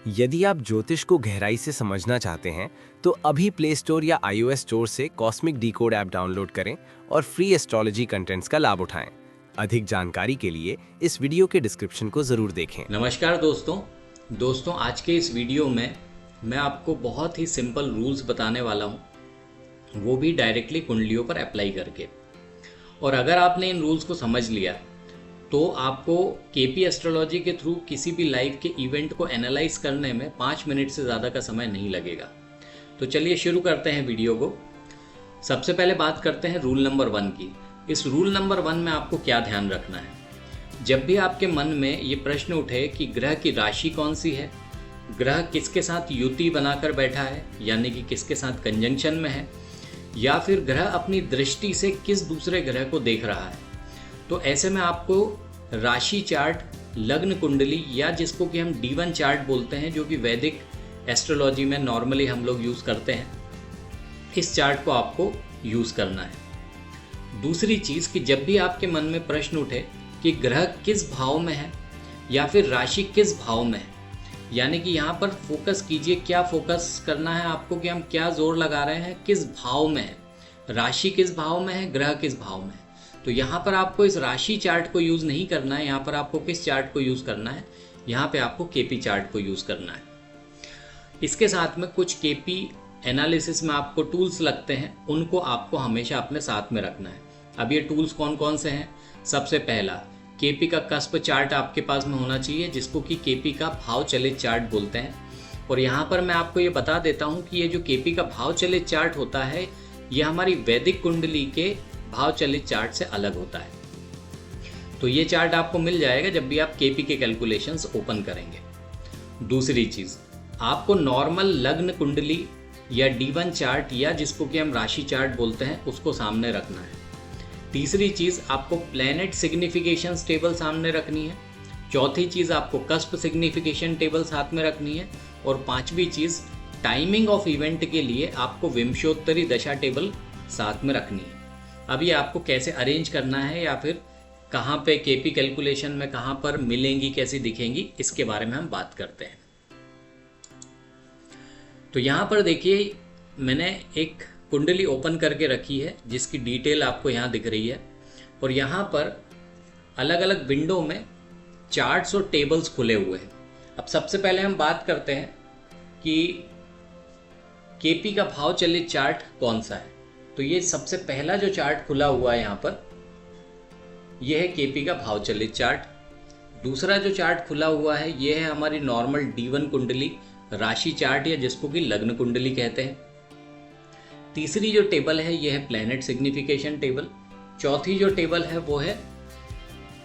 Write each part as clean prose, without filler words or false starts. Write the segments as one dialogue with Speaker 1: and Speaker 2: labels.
Speaker 1: यदि आप ज्योतिष को गहराई से समझना चाहते हैं तो अभी प्ले स्टोर या iOS स्टोर से कॉस्मिक डीकोड ऐप डाउनलोड करें और फ्री एस्ट्रोलॉजी कंटेंट्स का लाभ उठाएं। अधिक जानकारी के लिए इस वीडियो के डिस्क्रिप्शन को जरूर देखें।
Speaker 2: नमस्कार दोस्तों आज के इस वीडियो में मैं आपको बहुत ही सिंपल रूल्स बताने वाला हूँ, वो भी डायरेक्टली कुंडलियों पर अप्लाई करके। और अगर आपने इन रूल्स को समझ लिया तो आपको केपी एस्ट्रोलॉजी के थ्रू किसी भी लाइव के इवेंट को एनालाइज करने में 5 मिनट से ज़्यादा का समय नहीं लगेगा। तो चलिए शुरू करते हैं वीडियो को। सबसे पहले बात करते हैं रूल नंबर 1 की। इस रूल नंबर 1 में आपको क्या ध्यान रखना है। जब भी आपके मन में ये प्रश्न उठे कि ग्रह की राशि कौन सी है, ग्रह किसके साथ युति बनाकर बैठा है यानी कि किसके साथ कंजंक्शन में है, या फिर ग्रह अपनी दृष्टि से किस दूसरे ग्रह को देख रहा है, तो ऐसे में आपको राशि चार्ट, लग्न कुंडली या जिसको कि हम D1 चार्ट बोलते हैं, जो कि वैदिक एस्ट्रोलॉजी में नॉर्मली हम लोग यूज़ करते हैं, इस चार्ट को आपको यूज़ करना है। दूसरी चीज़ कि जब भी आपके मन में प्रश्न उठे कि ग्रह किस भाव में है या फिर राशि किस भाव में है, यानी कि यहाँ पर फोकस कीजिए, क्या फोकस करना है आपको कि हम क्या जोर लगा रहे हैं, किस भाव में है, राशि किस भाव में है, ग्रह किस भाव में है। तो यहाँ पर आपको इस राशि चार्ट को यूज़ नहीं करना है, यहाँ पर आपको किस चार्ट को यूज़ करना है, यहाँ पे आपको केपी चार्ट को यूज़ करना है। इसके साथ में कुछ केपी एनालिसिस में आपको टूल्स लगते हैं, उनको आपको हमेशा अपने साथ में रखना है। अब ये टूल्स कौन कौन से हैं। सबसे पहला, केपी का कस्प चार्ट आपके पास में होना चाहिए, जिसको कि केपी का भाव चलित चार्ट बोलते हैं। और यहाँ पर मैं आपको ये बता देता हूँ कि ये जो केपी का भाव चलित चार्ट होता है, ये हमारी वैदिक कुंडली के भाव चलित चार्ट से अलग होता है। तो ये चार्ट आपको मिल जाएगा जब भी आप केपी के कैलकुलेशंस ओपन करेंगे। दूसरी चीज़, आपको नॉर्मल लग्न कुंडली या D1 चार्ट या जिसको कि हम राशि चार्ट बोलते हैं, उसको सामने रखना है। तीसरी चीज़, आपको प्लैनेट सिग्निफिकेशन टेबल सामने रखनी है। चौथी चीज़, आपको कस्प सिग्निफिकेशन टेबल साथ में रखनी है। और पांचवी चीज़, टाइमिंग ऑफ इवेंट के लिए आपको विंशोत्तरी दशा टेबल साथ में रखनी है। अब ये आपको कैसे अरेंज करना है या फिर कहाँ पे केपी कैलकुलेशन में कहाँ पर मिलेंगी, कैसी दिखेंगी, इसके बारे में हम बात करते हैं। तो यहाँ पर देखिए, मैंने एक कुंडली ओपन करके रखी है जिसकी डिटेल आपको यहाँ दिख रही है। और यहाँ पर अलग अलग विंडो में चार्ट्स और टेबल्स खुले हुए हैं। अब सबसे पहले हम बात करते हैं कि केपी का भाव चलित चार्ट कौन सा है। तो ये सबसे पहला जो चार्ट खुला हुआ है यहाँ पर, यह है केपी का भाव चलित चार्ट। दूसरा जो चार्ट खुला हुआ है, ये है हमारी नॉर्मल D1 कुंडली, राशि चार्ट या जिसको कि लग्न कुंडली कहते हैं। तीसरी जो टेबल है, यह है प्लैनेट सिग्निफिकेशन टेबल। चौथी जो टेबल है वो है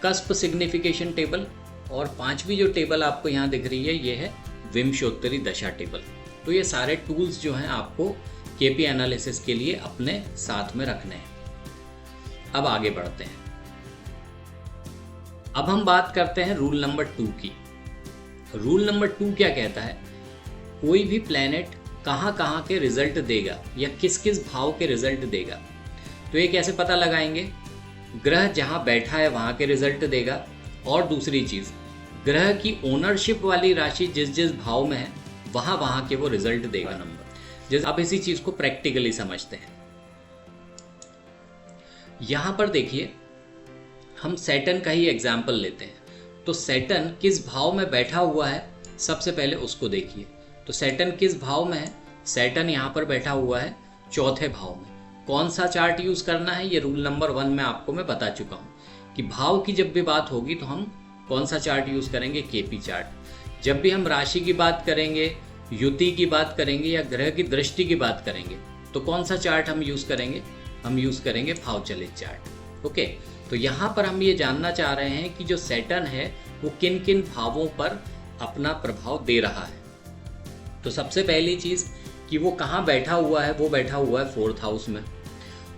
Speaker 2: कस्प सिग्निफिकेशन टेबल। और पांचवी जो टेबल आपको यहाँ दिख रही है, ये है विंशोत्तरी दशा टेबल। तो ये सारे टूल्स जो हैं आपको केपी एनालिसिस के लिए अपने साथ में रखने हैं। अब आगे बढ़ते हैं। अब हम बात करते हैं रूल नंबर 2 की। रूल नंबर 2 क्या कहता है, कोई भी प्लैनेट कहाँ कहाँ के रिजल्ट देगा या किस किस भाव के रिजल्ट देगा। तो ये कैसे पता लगाएंगे, ग्रह जहाँ बैठा है वहाँ के रिजल्ट देगा। और दूसरी चीज़, ग्रह की ओनरशिप वाली राशि जिस जिस भाव में है वहाँ वहाँ के वो रिजल्ट देगा नंबर। जैसे अब इसी चीज़ को प्रैक्टिकली समझते हैं। यहाँ पर देखिए, हम सैटर्न का ही एग्जाम्पल लेते हैं। तो सैटर्न किस भाव में बैठा हुआ है, सबसे पहले उसको देखिए। तो सैटर्न किस भाव में है, सैटर्न यहाँ पर बैठा हुआ है चौथे भाव में। कौन सा चार्ट यूज़ करना है, ये रूल नंबर 1 में आपको मैं बता चुका हूँ कि भाव की जब भी बात होगी तो हम कौन सा चार्ट यूज़ करेंगे, केपी चार्ट। जब भी हम राशि की बात करेंगे, युति की बात करेंगे या ग्रह की दृष्टि की बात करेंगे, तो कौन सा चार्ट हम यूज़ करेंगे, हम यूज़ करेंगे भाव चलित चार्ट। ओके, तो यहाँ पर हम ये जानना चाह रहे हैं कि जो सैटर्न है वो किन किन भावों पर अपना प्रभाव दे रहा है। तो सबसे पहली चीज़ कि वो कहाँ बैठा हुआ है, वो बैठा हुआ है 4th हाउस में।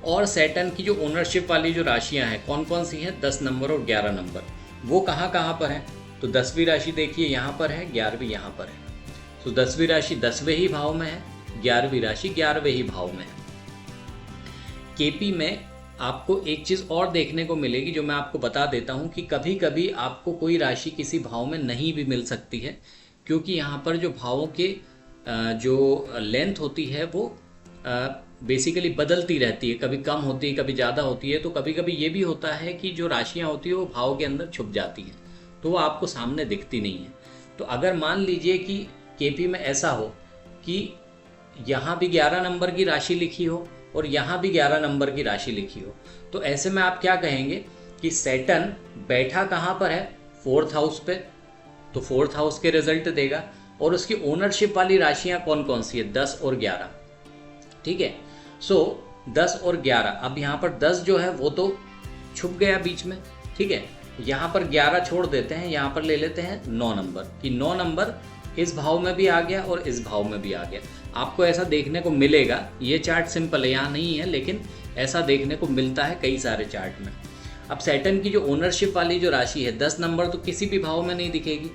Speaker 2: और सैटर्न की जो ओनरशिप वाली जो राशियाँ हैं कौन कौन सी हैं, 10 नंबर और 11 नंबर, वो कहाँ कहाँ पर हैं। तो 10वीं राशि देखिए यहाँ पर है, 11वीं यहाँ पर है। तो 10वीं राशि 10वें ही भाव में है, 11वीं राशि 11वें ही भाव में है। केपी में आपको एक चीज़ और देखने को मिलेगी जो मैं आपको बता देता हूँ कि कभी कभी आपको कोई राशि किसी भाव में नहीं भी मिल सकती है, क्योंकि यहाँ पर जो भावों के जो लेंथ होती है वो बेसिकली बदलती रहती है, कभी कम होती है, कभी ज़्यादा होती है। तो कभी कभी ये भी होता है कि जो राशियाँ होती है वो भाव के अंदर छुप जाती हैं, तो वो आपको सामने दिखती नहीं है। तो अगर मान लीजिए कि केपी में ऐसा हो कि यहाँ भी 11 नंबर की राशि लिखी हो और यहाँ भी 11 नंबर की राशि लिखी हो, तो ऐसे में आप क्या कहेंगे कि सैटर्न बैठा कहाँ पर है, 4th हाउस पे, तो 4th हाउस के रिजल्ट देगा। और उसकी ओनरशिप वाली राशियाँ कौन कौन सी है, 10 और 11। ठीक है, सो 10 और 11, अब यहाँ पर 10 जो है वो तो छुप गया बीच में। ठीक है, यहाँ पर 11 छोड़ देते हैं, यहाँ पर ले लेते हैं 9 नंबर, कि 9 नंबर इस भाव में भी आ गया और इस भाव में भी आ गया। आपको ऐसा देखने को मिलेगा, ये चार्ट सिंपल है, यहाँ नहीं है, लेकिन ऐसा देखने को मिलता है कई सारे चार्ट में। अब सैटर्न की जो ओनरशिप वाली जो राशि है 10 नंबर तो किसी भी भाव में नहीं दिखेगी,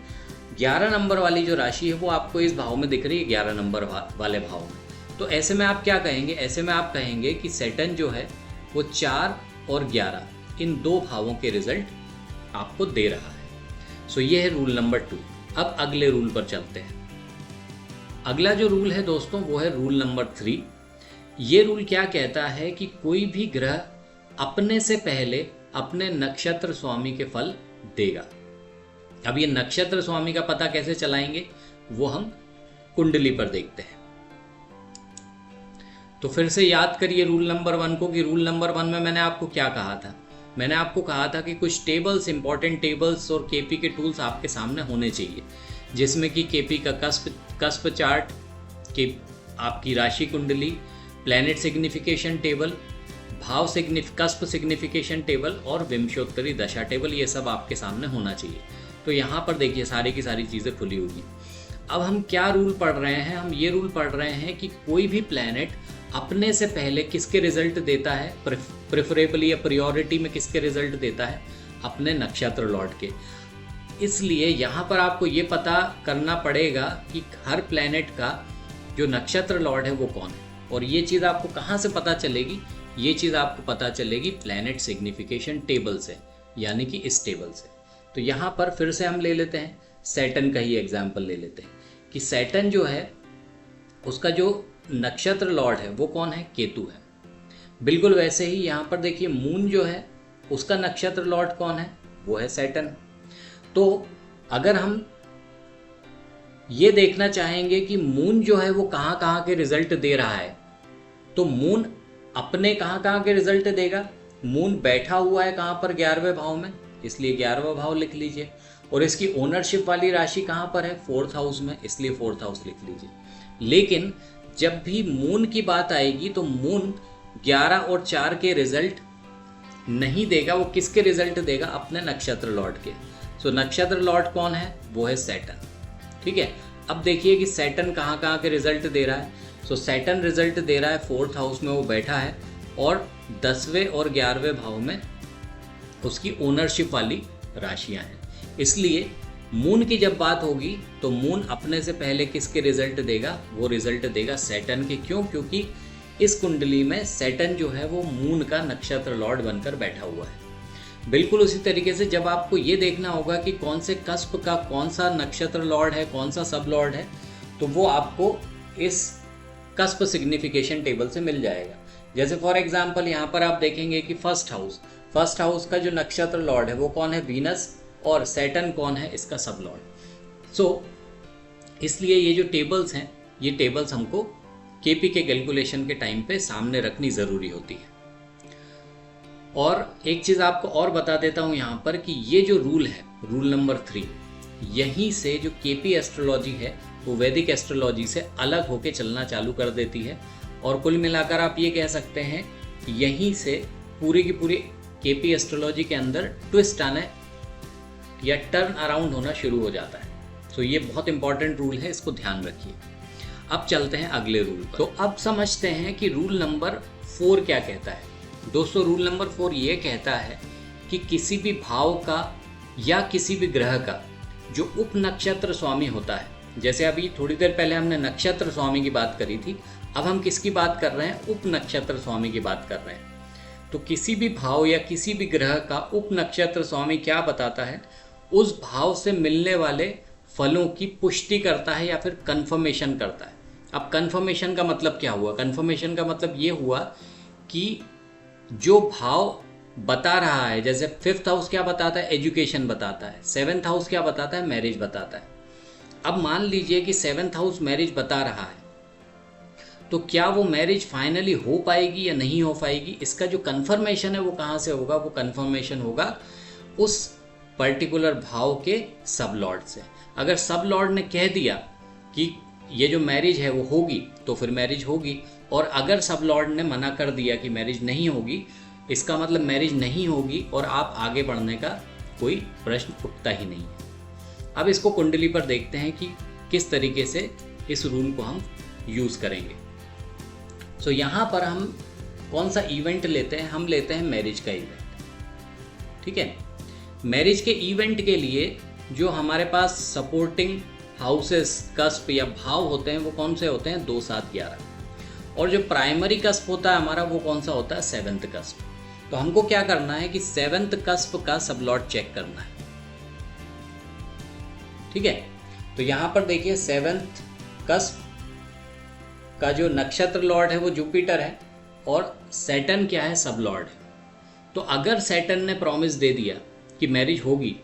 Speaker 2: 11 नंबर वाली जो राशि है वो आपको इस भाव में दिख रही है, 11 नंबर वाले भाव में। तो ऐसे में आप क्या कहेंगे, ऐसे में आप कहेंगे कि सैटर्न जो है वो 4 और 11 इन दो भावों के रिजल्ट आपको दे रहा है। सो ये है रूल नंबर 2। अब अगले रूल पर चलते हैं। अगला जो रूल है दोस्तों वो है रूल नंबर 3। ये रूल क्या कहता है कि कोई भी ग्रह अपने से पहले अपने नक्षत्र स्वामी के फल देगा। अब ये नक्षत्र स्वामी का पता कैसे चलाएंगे वो हम कुंडली पर देखते हैं। तो फिर से याद करिए रूल नंबर 1 को, कि रूल नंबर 1 में मैंने आपको क्या कहा था। मैंने आपको कहा था कि कुछ टेबल्स, इंपॉर्टेंट टेबल्स और केपी के टूल्स आपके सामने होने चाहिए, जिसमें कि केपी का कस्प चार्ट, के आपकी राशि कुंडली, प्लैनेट सिग्निफिकेशन टेबल, भाव कस्प सिग्निफिकेशन टेबल और विंशोत्तरी दशा टेबल, ये सब आपके सामने होना चाहिए। तो यहाँ पर देखिए सारी की सारी चीज़ें खुली होगी। अब हम क्या रूल पढ़ रहे हैं, हम ये रूल पढ़ रहे हैं कि कोई भी प्लैनेट अपने से पहले किसके रिजल्ट देता है, प्रेफरेबली या प्रायोरिटी में किसके रिजल्ट देता है, अपने नक्षत्र लॉर्ड के। इसलिए यहाँ पर आपको ये पता करना पड़ेगा कि हर प्लैनेट का जो नक्षत्र लॉर्ड है वो कौन है। और ये चीज़ आपको कहाँ से पता चलेगी, ये चीज़ आपको पता चलेगी प्लैनेट सिग्निफिकेशन टेबल से, यानी कि इस टेबल से। तो यहाँ पर फिर से हम ले लेते हैं सैटर्न का ही एग्जाम्पल ले लेते हैं कि सैटर्न जो है उसका जो नक्षत्र लॉर्ड है वो कौन है, केतु है। बिल्कुल वैसे ही यहाँ पर देखिए मून जो है उसका नक्षत्र लॉर्ड कौन है, वो है सैटर्न। तो अगर हम ये देखना चाहेंगे कि मून जो है वो कहाँ कहाँ के रिजल्ट दे रहा है, तो मून अपने कहाँ कहाँ के रिजल्ट देगा। मून बैठा हुआ है कहाँ पर, 11वें भाव में, इसलिए 11वां भाव लिख लीजिए। और इसकी ओनरशिप वाली राशि कहाँ पर है, 4th हाउस में, इसलिए 4th हाउस लिख लीजिए। लेकिन जब भी मून की बात आएगी तो मून 11 और 4 के रिजल्ट नहीं देगा, वो किसके रिजल्ट देगा, अपने नक्षत्र लॉर्ड के। सो नक्षत्र लॉर्ड कौन है, वो है सैटर्न। ठीक है, अब देखिए कि सैटर्न कहाँ कहाँ के रिजल्ट दे रहा है। सो सैटर्न रिजल्ट दे रहा है 4th हाउस में, वो बैठा है, और 10वें और 11वें भाव में उसकी ओनरशिप वाली राशियां हैं। इसलिए मून की जब बात होगी तो मून अपने से पहले किसके रिजल्ट देगा, वो रिजल्ट देगा सैटर्न के। क्यों, क्योंकि इस कुंडली में सैटर्न जो है वो मून का नक्षत्र लॉर्ड बनकर बैठा हुआ है। बिल्कुल उसी तरीके से जब आपको ये देखना होगा कि कौन से कस्प का कौन सा नक्षत्र लॉर्ड है, कौन सा सब लॉर्ड है, तो वो आपको इस कस्प सिग्निफिकेशन टेबल से मिल जाएगा। जैसे फॉर एग्जाम्पल यहाँ पर आप देखेंगे कि फर्स्ट हाउस का जो नक्षत्र लॉर्ड है वो कौन है, वीनस, और सैटर्न कौन है, इसका सब लॉर्ड। सो इसलिए ये जो टेबल्स हैं, ये टेबल्स हमको केपी के कैलकुलेशन के टाइम पे सामने रखनी ज़रूरी होती है। और एक चीज़ आपको और बता देता हूँ यहाँ पर कि ये जो रूल है, रूल नंबर 3, यहीं से जो केपी एस्ट्रोलॉजी है वो वैदिक एस्ट्रोलॉजी से अलग होके चलना चालू कर देती है। और कुल मिलाकर आप ये कह सकते हैं कि यहीं से पूरी की पूरी केपी एस्ट्रोलॉजी के अंदर ट्विस्ट आना या टर्न अराउंड होना शुरू हो जाता है। तो ये बहुत इंपॉर्टेंट रूल है, इसको ध्यान रखिए। अब चलते हैं अगले रूल पर। तो अब समझते हैं कि रूल नंबर 4 क्या कहता है। दोस्तों रूल नंबर 4 ये कहता है कि किसी भी भाव का या किसी भी ग्रह का जो उप नक्षत्र स्वामी होता है, जैसे अभी थोड़ी देर पहले हमने नक्षत्र स्वामी की बात करी थी, अब हम किसकी बात कर रहे हैं, उप नक्षत्र स्वामी की बात कर रहे हैं। तो किसी भी भाव या किसी भी ग्रह का उप नक्षत्र स्वामी क्या बताता है, उस भाव से मिलने वाले फलों की पुष्टि करता है या फिर कंफर्मेशन करता है। अब कंफर्मेशन का मतलब क्या हुआ? कंफर्मेशन का मतलब ये हुआ कि जो भाव बता रहा है, जैसे 5th हाउस क्या बताता है? एजुकेशन बताता है। 7th हाउस क्या बताता है? मैरिज बताता है। अब मान लीजिए कि 7th हाउस मैरिज बता रहा है, तो क्या वो मैरिज फाइनली हो पाएगी या नहीं हो पाएगी? इसका जो कंफर्मेशन है वो कहाँ से होगा? वो कंफर्मेशन होगा उस पर्टिकुलर भाव के सब लॉर्ड से। अगर सब लॉर्ड ने कह दिया कि ये जो मैरिज है वो होगी, तो फिर मैरिज होगी। और अगर सब लॉर्ड ने मना कर दिया कि मैरिज नहीं होगी, इसका मतलब मैरिज नहीं होगी और आप आगे बढ़ने का कोई प्रश्न उठता ही नहीं है। अब इसको कुंडली पर देखते हैं कि किस तरीके से इस रूल को हम यूज़ करेंगे। सो यहाँ पर हम कौन सा इवेंट लेते हैं? हम लेते हैं मैरिज का इवेंट। ठीक है, मैरिज के इवेंट के लिए जो हमारे पास सपोर्टिंग हाउसेस, कस्प या भाव होते हैं वो कौन से होते हैं? 2, 7, 11। और जो प्राइमरी कस्प होता है हमारा वो कौन सा होता है? 7th cusp. तो हमको क्या करना है कि 7th कस्प का सब लॉर्ड चेक करना है। ठीक है, तो यहाँ पर देखिए 7th कस्प का जो नक्षत्र लॉर्ड है वो जुपिटर है और सैटर्न क्या है? सब लॉर्ड है। तो अगर सैटर्न ने प्रॉमिस दे दिया कि मैरिज होगी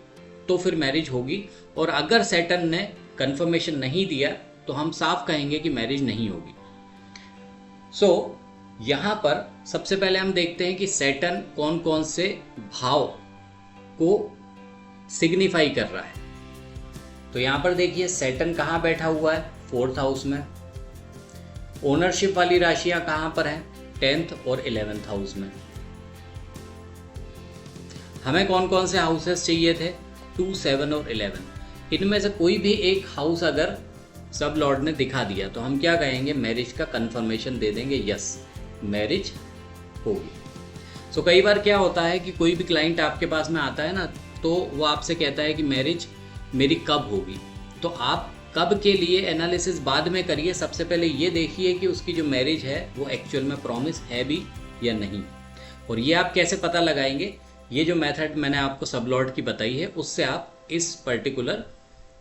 Speaker 2: तो फिर मैरिज होगी, और अगर सैटर्न ने कंफर्मेशन नहीं दिया तो हम साफ कहेंगे कि मैरिज नहीं होगी। सो यहाँ पर सबसे पहले हम देखते हैं कि सैटर्न कौन कौन से भाव को सिग्निफाई कर रहा है। तो यहाँ पर देखिए सैटर्न कहाँ बैठा हुआ है? 4th हाउस में। ओनरशिप वाली राशियां कहाँ पर हैं? 10th और 11th हाउस में। हमें कौन कौन से हाउसेस चाहिए थे? 2, 7 और 11। इनमें से कोई भी एक हाउस अगर सब लॉर्ड ने दिखा दिया तो हम क्या कहेंगे? मैरिज का कंफर्मेशन दे देंगे, यस मैरिज होगी। सो कई बार क्या होता है कि कोई भी क्लाइंट आपके पास में आता है ना, तो वो आपसे कहता है कि मैरिज मेरी कब होगी। तो आप कब के लिए एनालिसिस बाद में करिए, सबसे पहले ये देखिए कि उसकी जो मैरिज है वो एक्चुअल में प्रॉमिस है भी या नहीं। और ये आप कैसे पता लगाएंगे? ये जो मेथड मैंने आपको सब लॉर्ड की बताई है उससे आप इस पर्टिकुलर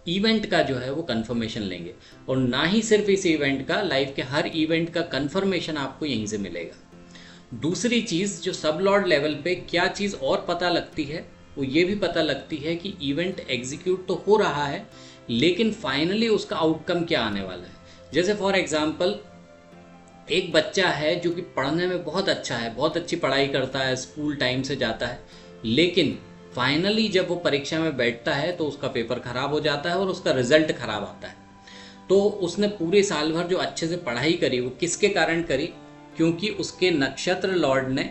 Speaker 2: इवेंट का जो है वो कंफर्मेशन लेंगे। और ना ही सिर्फ इस इवेंट का, लाइफ के हर इवेंट का कंफर्मेशन आपको यहीं से मिलेगा। दूसरी चीज़ जो सब लॉर्ड लेवल पे क्या चीज़ और पता लगती है, वो ये भी पता लगती है कि इवेंट एग्जीक्यूट तो हो रहा है लेकिन फाइनली उसका आउटकम क्या आने वाला है। जैसे फॉर एग्जांपल एक बच्चा है जो कि पढ़ने में बहुत अच्छा है, बहुत अच्छी पढ़ाई करता है, स्कूल टाइम से जाता है, लेकिन फाइनली जब वो परीक्षा में बैठता है तो उसका पेपर खराब हो जाता है और उसका रिजल्ट खराब आता है। तो उसने पूरे साल भर जो अच्छे से पढ़ाई करी वो किसके कारण करी? क्योंकि उसके नक्षत्र लॉर्ड ने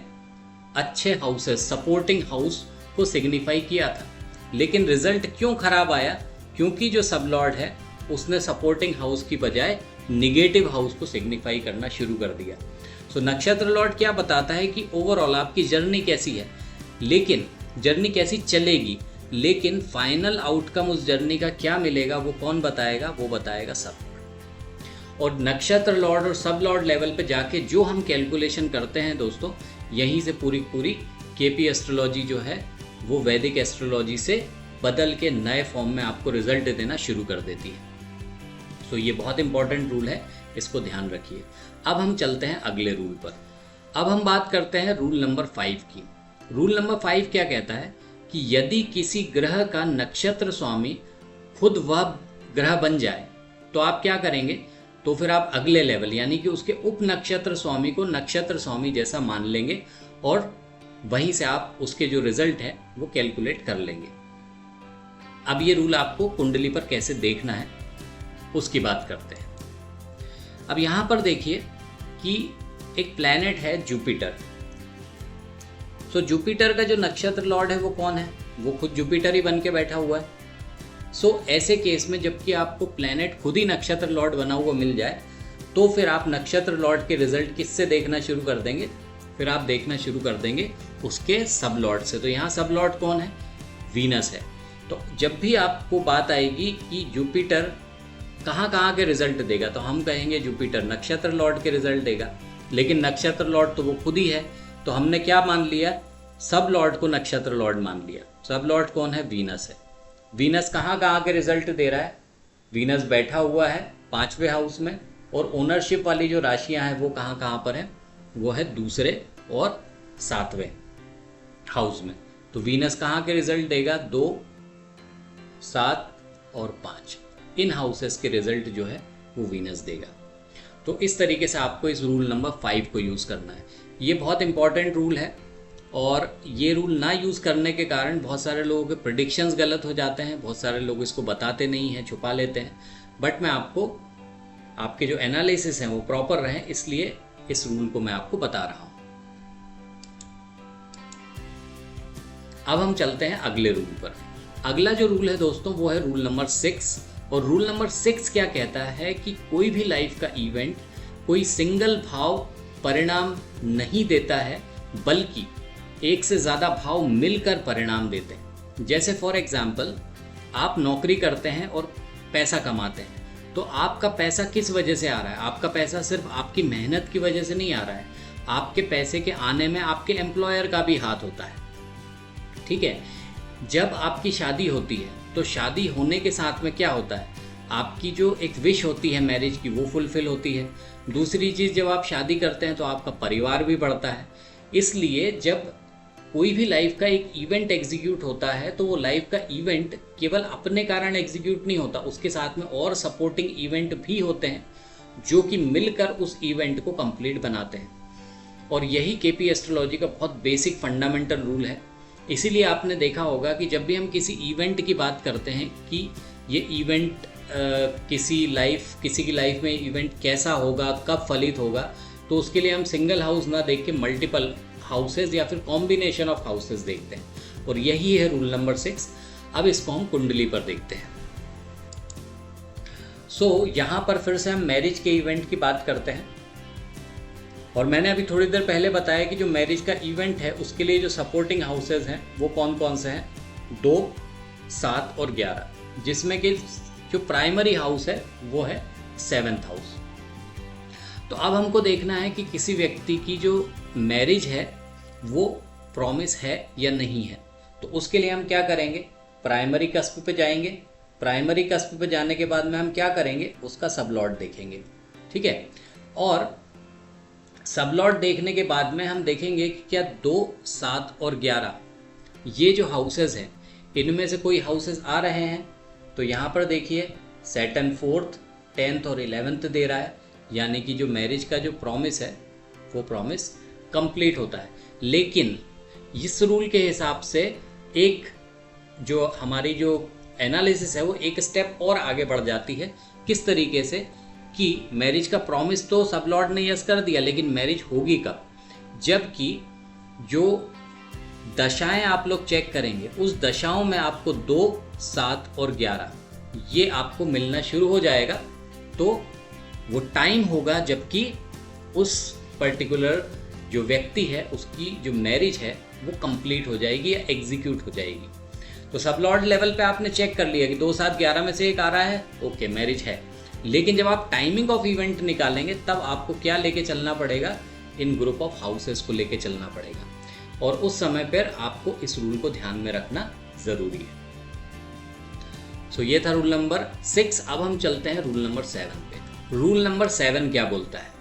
Speaker 2: अच्छे हाउसेस, सपोर्टिंग हाउस को सिग्निफाई किया था। लेकिन रिजल्ट क्यों खराब आया? क्योंकि जो सब लॉर्ड है उसने सपोर्टिंग हाउस की बजाय निगेटिव हाउस को सिग्निफाई करना शुरू कर दिया। सो नक्षत्र लॉर्ड क्या बताता है कि ओवरऑल आपकी जर्नी कैसी है, लेकिन जर्नी कैसी चलेगी, लेकिन फाइनल आउटकम उस जर्नी का क्या मिलेगा वो कौन बताएगा? वो बताएगा सब। और नक्षत्र लॉर्ड और सब लॉर्ड लेवल पे जाके जो हम कैलकुलेशन करते हैं दोस्तों, यहीं से पूरी केपी एस्ट्रोलॉजी जो है वो वैदिक एस्ट्रोलॉजी से बदल के नए फॉर्म में आपको रिजल्ट देना शुरू कर देती है। सो ये बहुत इंपॉर्टेंट रूल है, इसको ध्यान रखिए। अब हम चलते हैं अगले रूल पर। अब हम बात करते हैं रूल नंबर 5 की। रूल नंबर 5 क्या कहता है कि यदि किसी ग्रह का नक्षत्र स्वामी खुद वह ग्रह बन जाए तो आप क्या करेंगे? तो फिर आप अगले लेवल यानी कि उसके उप नक्षत्र स्वामी को नक्षत्र स्वामी जैसा मान लेंगे और वहीं से आप उसके जो रिजल्ट है वो कैलकुलेट कर लेंगे। अब ये रूल आपको कुंडली पर कैसे देखना है उसकी बात करते हैं। अब यहाँ पर देखिए कि एक प्लैनेट है जुपिटर। सो जुपिटर का जो नक्षत्र लॉर्ड है वो कौन है? वो खुद जुपिटर ही बन के बैठा हुआ है। सो ऐसे केस में जबकि आपको प्लैनेट खुद ही नक्षत्र लॉर्ड बना हुआ मिल जाए तो फिर आप नक्षत्र लॉर्ड के रिजल्ट किससे देखना शुरू कर देंगे? फिर आप देखना शुरू कर देंगे उसके सब लॉर्ड से। तो यहाँ सब लॉर्ड कौन है? वीनस है। तो जब भी आपको बात आएगी कि जुपिटर कहाँ के रिजल्ट देगा तो हम कहेंगे जुपिटर नक्षत्र लॉर्ड के रिजल्ट देगा, लेकिन नक्षत्र लॉर्ड तो वो खुद ही है। तो हमने क्या मान लिया? सब लॉर्ड को नक्षत्र लॉर्ड मान लिया। सब लॉर्ड कौन है? वीनस है। वीनस कहाँ के रिजल्ट दे रहा है? वीनस बैठा हुआ है 5वें हाउस में, और ओनरशिप वाली जो राशियां हैं वो कहाँ कहाँ पर है, वो है दूसरे और 7वें हाउस में। तो वीनस कहाँ के रिजल्ट देगा, 2, 7 और 5, इन हाउसेस के रिजल्ट जो है वो वीनस देगा। तो इस तरीके से आपको इस रूल नंबर 5 को यूज़ करना है। ये बहुत इंपॉर्टेंट रूल है, और ये रूल ना यूज़ करने के कारण बहुत सारे लोगों के प्रेडिक्शंस गलत हो जाते हैं, बहुत सारे लोग इसको बताते नहीं हैं, छुपा लेते हैं। बट मैं आपको, आपके जो एनालिसिस हैं वो प्रॉपर रहें, इसलिए इस रूल को मैं आपको बता रहा हूँ। अब हम चलते हैं अगले रूल पर। अगला जो रूल है दोस्तों वो है रूल नंबर 6। और रूल नंबर 6 क्या कहता है कि कोई भी लाइफ का इवेंट कोई सिंगल भाव परिणाम नहीं देता है, बल्कि एक से ज़्यादा भाव मिलकर परिणाम देते हैं। जैसे फॉर एग्जाम्पल, आप नौकरी करते हैं और पैसा कमाते हैं, तो आपका पैसा किस वजह से आ रहा है? आपका पैसा सिर्फ आपकी मेहनत की वजह से नहीं आ रहा है, आपके पैसे के आने में आपके एम्प्लॉयर का भी हाथ होता है। ठीक है, जब आपकी शादी होती है तो शादी होने के साथ में क्या होता है, आपकी जो एक विश होती है मैरिज की वो फुलफिल होती है। दूसरी चीज़, जब आप शादी करते हैं तो आपका परिवार भी बढ़ता है। इसलिए जब कोई भी लाइफ का एक इवेंट एग्जीक्यूट होता है तो वो लाइफ का इवेंट केवल अपने कारण एग्जीक्यूट नहीं होता, उसके साथ में और सपोर्टिंग इवेंट भी होते हैं जो कि मिलकर उस इवेंट को कंप्लीट बनाते हैं। और यही केपी एस्ट्रोलॉजी का बहुत बेसिक फंडामेंटल रूल है। इसीलिए आपने देखा होगा कि जब भी हम किसी इवेंट की बात करते हैं कि ये इवेंट किसी की लाइफ में इवेंट कैसा होगा, कब फलित होगा, तो उसके लिए हम सिंगल हाउस ना देख के मल्टीपल हाउसेज या फिर कॉम्बिनेशन ऑफ हाउसेज देखते हैं। और यही है रूल नंबर 6। अब इसको हम कुंडली पर देखते हैं। यहाँ पर फिर से हम मैरिज के इवेंट की बात करते हैं। और मैंने अभी थोड़ी देर पहले बताया कि जो मैरिज का इवेंट है उसके लिए जो सपोर्टिंग हाउसेज हैं वो कौन कौन से हैं, 2, 7 और 11, जिसमें कि जो प्राइमरी हाउस है वो है 7th हाउस। तो अब हमको देखना है कि किसी व्यक्ति की जो मैरिज है वो प्रॉमिस है या नहीं है। तो उसके लिए हम क्या करेंगे, प्राइमरी कस्प पे जाएंगे। प्राइमरी कस्प पे जाने के बाद में हम क्या करेंगे, उसका सबलॉर्ड देखेंगे। ठीक है, और सबलॉर्ड देखने के बाद में हम देखेंगे कि क्या 2, 7 और 11 ये जो हाउसेज हैं इनमें से कोई हाउसेज आ रहे हैं। तो यहाँ पर देखिए सैटर्न 4th, 10th और 11th दे रहा है, यानी कि जो मैरिज का जो प्रॉमिस है वो प्रॉमिस कंप्लीट होता है। लेकिन इस रूल के हिसाब से एक जो हमारी जो एनालिसिस है वो एक स्टेप और आगे बढ़ जाती है। किस तरीके से कि मैरिज का प्रॉमिस तो सबलॉर्ड ने यस कर दिया, लेकिन मैरिज होगी कब, जबकि जो दशाएं आप लोग चेक करेंगे उस दशाओं में आपको 2, 7 और 11 ये आपको मिलना शुरू हो जाएगा। तो वो टाइम होगा जबकि उस पर्टिकुलर जो व्यक्ति है उसकी जो मैरिज है वो कंप्लीट हो जाएगी या एग्जीक्यूट हो जाएगी। तो सबलॉर्ड लेवल पे आपने चेक कर लिया कि 2, 7, 11 में से एक आ रहा है, ओके मैरिज है। लेकिन जब आप टाइमिंग ऑफ इवेंट निकालेंगे तब आपको क्या लेके चलना पड़ेगा, इन ग्रुप ऑफ हाउसेस को लेके चलना पड़ेगा। और उस समय पर आपको इस रूल को ध्यान में रखना ज़रूरी है। ये था रूल नंबर 6। अब हम चलते हैं रूल नंबर 7 पे। रूल नंबर 7 क्या बोलता है?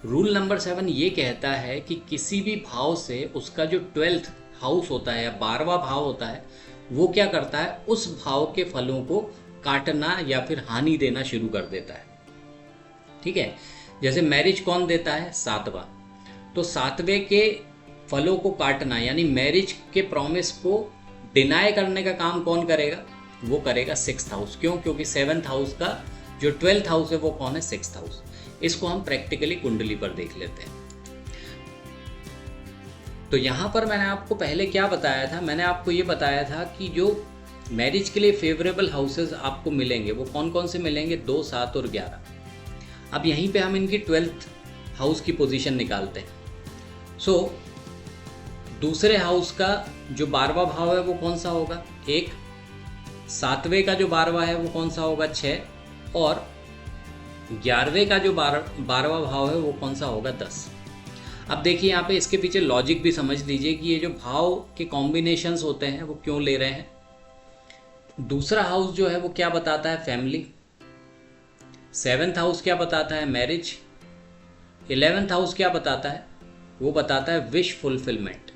Speaker 2: रूल नंबर 7 ये कहता है कि किसी भी भाव से उसका जो 12th हाउस होता है या 12वां भाव होता है वो क्या करता है, उस भाव के फलों को काटना या फिर हानि देना शुरू कर देता है। ठीक है, जैसे मैरिज कौन देता है, 7वां। तो 7वें के फलों को काटना यानी मैरिज के प्रॉमिस को डिनाई करने का काम कौन करेगा, वो करेगा 6th हाउस। क्यों? क्योंकि 7th हाउस का जो 12th हाउस है वो कौन है, 6th हाउस। इसको हम प्रैक्टिकली कुंडली पर देख लेते हैं। तो यहाँ पर मैंने आपको पहले क्या बताया था, मैंने आपको ये बताया था कि जो मैरिज के लिए फेवरेबल हाउसेस आपको मिलेंगे वो कौन कौन से मिलेंगे, 2, 7 और 11। अब यहीं पे हम इनकी 12th हाउस की पोजीशन निकालते हैं। दूसरे हाउस का जो 12वां भाव है वो कौन सा होगा, 1। 7वें का जो 12वां है वो कौन सा होगा, 6। और 11वें का जो 12वां भाव है वो कौन सा होगा, 10। अब देखिए यहाँ पे इसके पीछे लॉजिक भी समझ लीजिए कि ये जो भाव के कॉम्बिनेशंस होते हैं वो क्यों ले रहे हैं। दूसरा हाउस जो है वो क्या बताता है, फैमिली। 7th हाउस क्या बताता है? मैरिज। 11th हाउस क्या बताता है? वो बताता है विश फुलफिलमेंट।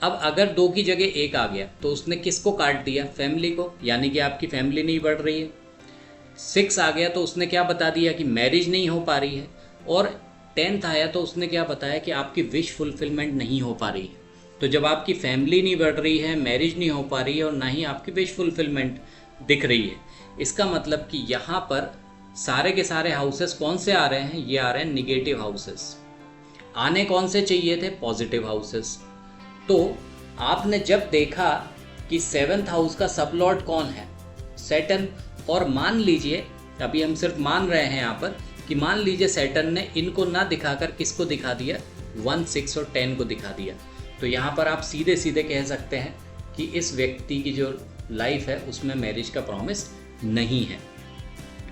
Speaker 2: अब अगर 2 की जगह 1 आ गया तो उसने किसको काट दिया? फैमिली को, यानी कि आपकी फैमिली नहीं बढ़ रही है। 6 आ गया तो उसने क्या बता दिया कि मैरिज नहीं हो पा रही है। और 10th आया तो उसने क्या बताया कि आपकी विश फुलफिलमेंट नहीं हो पा रही है। तो जब आपकी फैमिली नहीं बढ़ रही है, मैरिज नहीं हो पा रही है और ना ही आपकी विश फुलफिलमेंट दिख रही है, इसका मतलब कि यहाँ पर सारे के सारे हाउसेस कौन से आ रहे हैं? ये आ रहे हैं निगेटिव हाउसेस। आने कौन से चाहिए थे? Positive houses. तो आपने जब देखा कि 7th हाउस का सब लॉर्ड कौन है? सैटर्न। और मान लीजिए, अभी हम सिर्फ मान रहे हैं यहाँ पर, कि मान लीजिए सैटर्न ने इनको ना दिखाकर किसको दिखा दिया? 1, 6 और 10 को दिखा दिया। तो यहाँ पर आप सीधे सीधे कह सकते हैं कि इस व्यक्ति की जो लाइफ है उसमें मैरिज का प्रॉमिस नहीं है।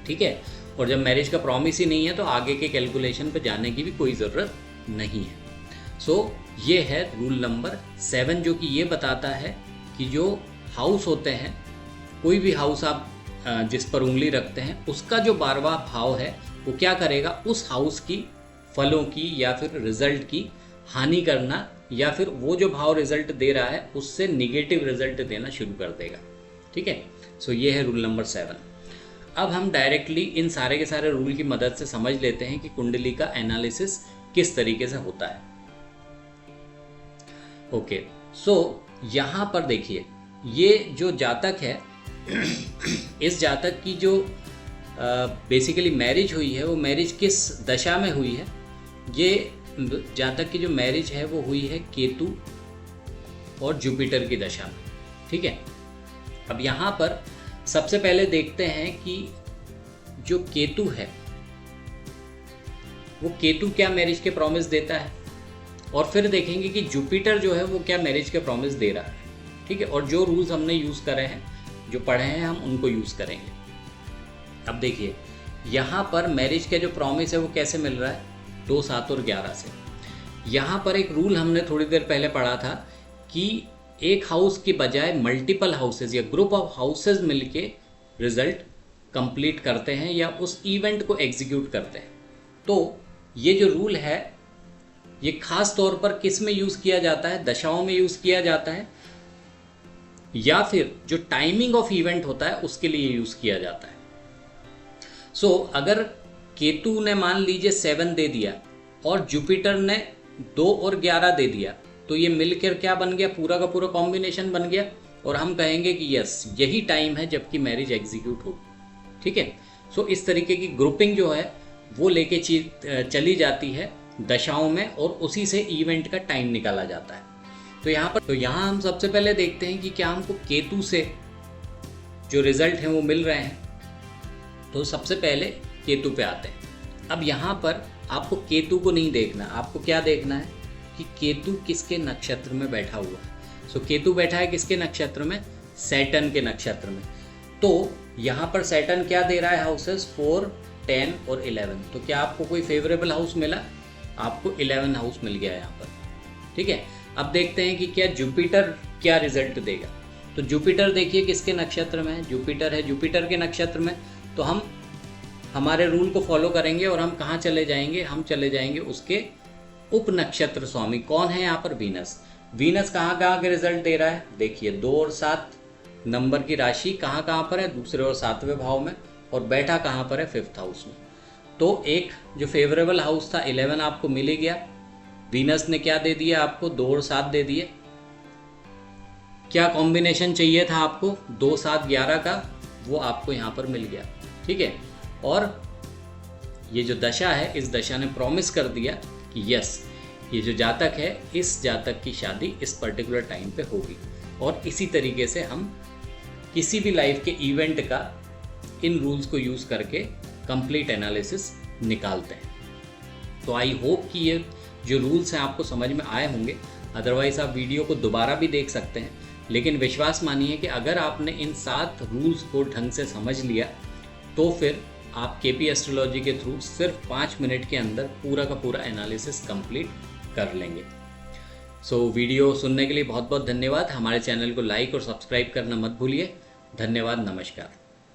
Speaker 2: ठीक है। और जब मैरिज का प्रॉमिस ही नहीं है तो आगे के कैलकुलेशन पे जाने की भी कोई ज़रूरत नहीं है। ये है रूल नंबर 7, जो कि ये बताता है कि जो हाउस होते हैं, कोई भी हाउस आप जिस पर उंगली रखते हैं, उसका जो 12वां भाव है वो क्या करेगा? उस हाउस की फलों की या फिर रिजल्ट की हानि करना, या फिर वो जो भाव रिजल्ट दे रहा है उससे निगेटिव रिजल्ट देना शुरू कर देगा। ठीक है। ये है रूल नंबर 7। अब हम डायरेक्टली इन सारे के सारे रूल की मदद से समझ लेते हैं कि कुंडली का एनालिसिस किस तरीके से होता है। ओके, यहाँ पर देखिए, ये जो जातक है इस जातक की जो बेसिकली मैरिज हुई है, वो मैरिज किस दशा में हुई है? ये जातक की जो मैरिज है वो हुई है केतु और जुपिटर की दशा में। ठीक है। अब यहाँ पर सबसे पहले देखते हैं कि जो केतु है वो केतु क्या मैरिज के प्रॉमिस देता है, और फिर देखेंगे कि जुपिटर जो है वो क्या मैरिज के प्रॉमिस दे रहा है। ठीक है। और जो रूल्स हमने यूज़ करे हैं, जो पढ़े हैं, हम उनको यूज़ करेंगे। अब देखिए, यहाँ पर मैरिज का जो प्रॉमिस है वो कैसे मिल रहा है? 2, 7 और 11 से। यहाँ पर एक रूल हमने थोड़ी देर पहले पढ़ा था कि एक हाउस की बजाय मल्टीपल हाउसेज या ग्रुप ऑफ हाउसेज मिलके रिजल्ट कंप्लीट करते हैं या उस इवेंट को एग्जीक्यूट करते हैं। तो ये जो रूल है ये खास तौर पर किस में यूज़ किया जाता है? दशाओं में यूज़ किया जाता है, या फिर जो टाइमिंग ऑफ इवेंट होता है उसके लिए यूज़ किया जाता है। अगर केतु ने मान लीजिए 7 दे दिया और जुपिटर ने 2 और 11 दे दिया, तो ये मिलकर क्या बन गया? पूरा का पूरा कॉम्बिनेशन बन गया, और हम कहेंगे कि यस, यही टाइम है जबकि मैरिज एग्जीक्यूट हो। ठीक है। इस तरीके की ग्रुपिंग जो है वो लेके चली जाती है दशाओं में, और उसी से इवेंट का टाइम निकाला जाता है। यहाँ हम सबसे पहले देखते हैं कि क्या हमको केतु से जो रिजल्ट हैं वो मिल रहे हैं। तो सबसे पहले केतु पे आते हैं। अब यहाँ पर आपको केतु को नहीं देखना, आपको क्या देखना है कि केतु किसके नक्षत्र में बैठा हुआ है। केतु बैठा है किसके नक्षत्र में? सैटर्न के नक्षत्र में। तो यहाँ पर सैटर्न क्या दे रहा है? हाउसेस 4, 10 और 11। तो क्या आपको कोई फेवरेबल हाउस मिला? आपको 11 हाउस मिल गया यहाँ पर। ठीक है। अब देखते हैं कि क्या जुपिटर क्या रिजल्ट देगा। तो जुपिटर देखिए किसके नक्षत्र में है? जुपिटर है जुपिटर के नक्षत्र में। तो हम हमारे रूल को फॉलो करेंगे और हम कहाँ चले जाएंगे? हम चले जाएंगे उसके उप नक्षत्र स्वामी। कौन है यहाँ पर? वीनस। वीनस कहाँ कहाँ के रिजल्ट दे रहा है? देखिए 2 और 7 नंबर की राशि कहाँ कहाँ पर है? दूसरे और 7वें भाव में, और बैठा कहाँ पर है? 5th हाउस में। तो एक जो फेवरेबल हाउस था 11 आपको मिल ही गया। वीनस ने क्या दे दिया आपको? 2 और 7 दे दिए। क्या कॉम्बिनेशन चाहिए था आपको? 2, 7, 11 का, वो आपको यहाँ पर मिल गया। ठीक है। और ये जो दशा है, इस दशा ने प्रॉमिस कर दिया कि यस, ये जो जातक है, इस जातक की शादी इस पर्टिकुलर टाइम पे होगी। और इसी तरीके से हम किसी भी लाइफ के इवेंट का इन रूल्स को यूज़ करके कंप्लीट एनालिसिस निकालते हैं। तो आई होप कि ये जो रूल्स हैं आपको समझ में आए होंगे। अदरवाइज़ आप वीडियो को दोबारा भी देख सकते हैं, लेकिन विश्वास मानिए कि अगर आपने इन 7 रूल्स को ढंग से समझ लिया तो फिर आप केपी एस्ट्रोलॉजी के थ्रू सिर्फ 5 मिनट के अंदर पूरा का पूरा एनालिसिस कंप्लीट कर लेंगे। वीडियो सुनने के लिए बहुत बहुत धन्यवाद। हमारे चैनल को लाइक और सब्सक्राइब करना मत भूलिए। धन्यवाद। नमस्कार।